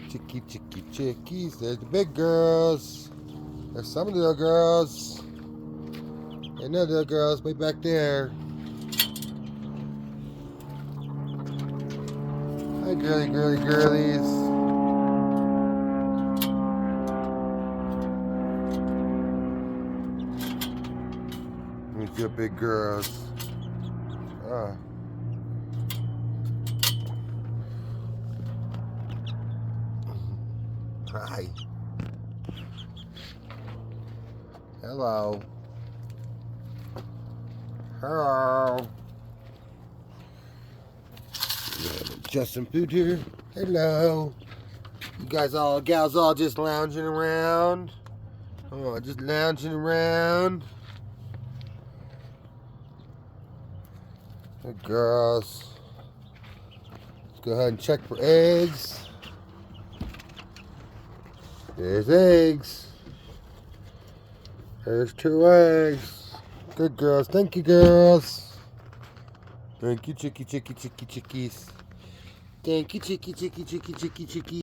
Chickies. There's the big girls. There's some of the little girls. And the little girls way back there. Hi, girlies. These good big girls. Ah. Hi. Hello. Hello. Justin Food here. Hello. You guys gals all just lounging around. Oh, just lounging around. Hey, girls. Let's go ahead and check for eggs. There's eggs. There's 2 eggs. Good girls. Thank you, girls. Thank you, chickies. Thank you, chickies.